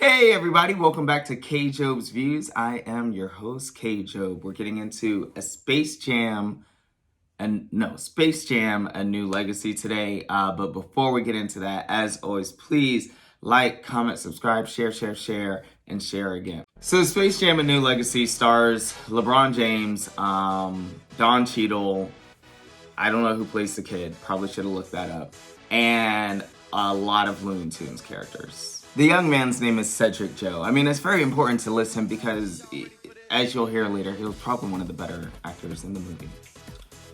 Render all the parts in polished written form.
Hey everybody, welcome back to K Job's Views. I am your host, K Job. We're getting into a Space Jam, A New Legacy today. But before we get into that, as always, please like, comment, subscribe, share, and share again. So Space Jam, A New Legacy stars LeBron James, Don Cheadle. I don't know who plays the kid. Probably should have looked that up. And a lot of Looney Tunes characters. The young man's name is Cedric Joe. I mean, it's very important to list him because, as you'll hear later, he was probably one of the better actors in the movie.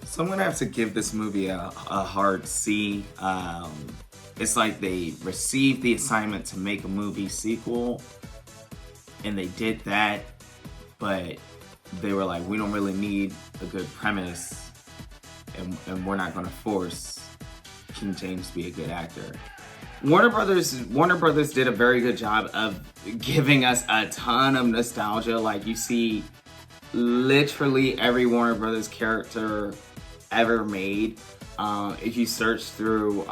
So I'm gonna have to give this movie a hard C. It's like they received the assignment to make a movie sequel, and they did that, but they were like, we don't really need a good premise, and we're not gonna force King James to be a good actor. Warner Brothers did a very good job of giving us a ton of nostalgia. Like, you see literally every Warner Brothers character ever made. If you search through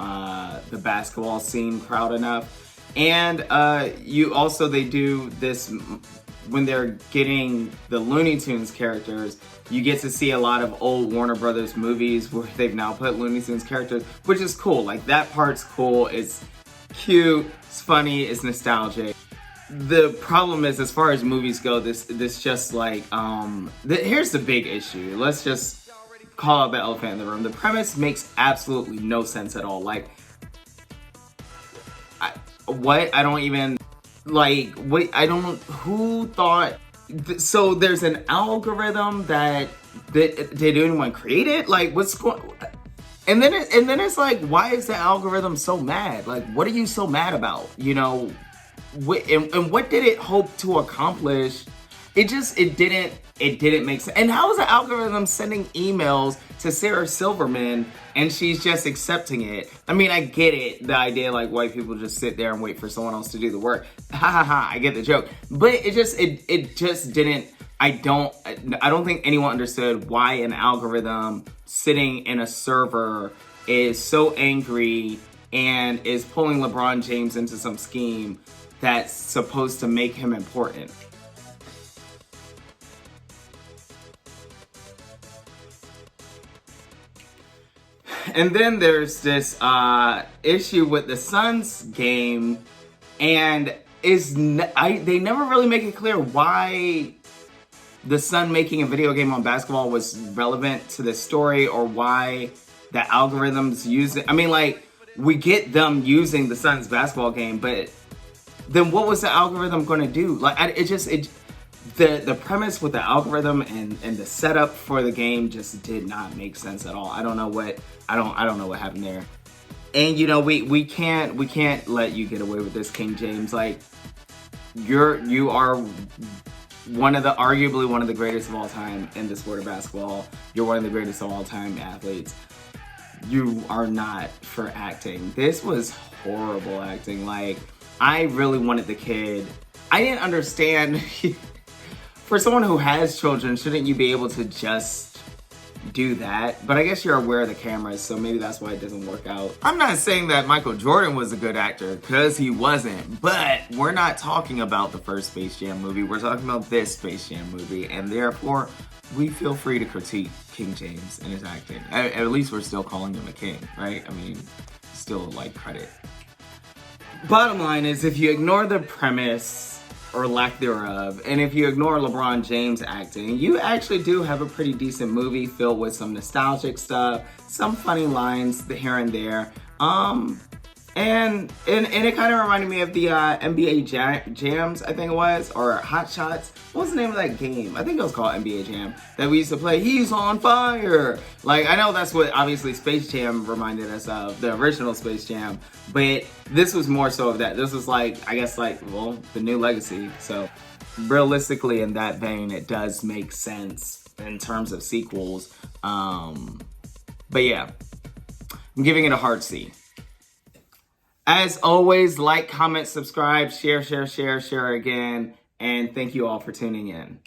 the basketball scene crowd enough. And they do this when they're getting the Looney Tunes characters. You get to see a lot of old Warner Brothers movies where they've now put Looney Tunes characters, which is cool. Like, that part's cool. It's cute, it's funny, it's nostalgic. The problem is, as far as movies go, this just like, here's the big issue. Let's just call out the elephant in the room. The premise makes absolutely no sense at all. Like, who thought, so there's an algorithm that did anyone create it? Like, what's going, and then it's like, why is the algorithm so mad? Like, what are you so mad about? You know, and what did it hope to accomplish? It didn't make sense. And how is the algorithm sending emails to Sarah Silverman and she's just accepting it? I mean, I get it, the idea like white people just sit there and wait for someone else to do the work. Ha ha ha, I get the joke. But it just didn't, I don't think anyone understood why an algorithm sitting in a server is so angry and is pulling LeBron James into some scheme that's supposed to make him important. And then there's this issue with the Suns game, and they never really make it clear why the Sun making a video game on basketball was relevant to this story, or why the algorithms use it. I mean, like, we get them using the Suns basketball game, but then what was the algorithm going to do? Like, the premise with the algorithm and the setup for the game just did not make sense at all. I don't know what happened there. And you know, we can't let you get away with this, King James. Like, you are arguably one of the greatest of all time in the sport of basketball. You're one of the greatest of all time athletes. You are not for acting. This was horrible acting. Like, I really wanted the kid. I didn't understand. For someone who has children, shouldn't you be able to just do that? But I guess you're aware of the cameras, so maybe that's why it doesn't work out. I'm not saying that Michael Jordan was a good actor, because he wasn't. But we're not talking about the first Space Jam movie. We're talking about this Space Jam movie. And therefore, we feel free to critique King James and his acting. At least we're still calling him a king, right? I mean, still like credit. Bottom line is, if you ignore the premise or lack thereof, and if you ignore LeBron James acting, you actually do have a pretty decent movie filled with some nostalgic stuff, some funny lines here and there, and it kind of reminded me of the NBA Jams, I think it was, or Hot Shots. What was the name of that game? I think it was called NBA Jam, that we used to play. He's on fire! Like, I know that's what obviously Space Jam reminded us of, the original Space Jam, but this was more so of that. This was like, I guess, like, well, the new legacy. So realistically, in that vein, it does make sense in terms of sequels. But yeah, I'm giving it a hard C. As always, like, comment, subscribe, share again, and thank you all for tuning in.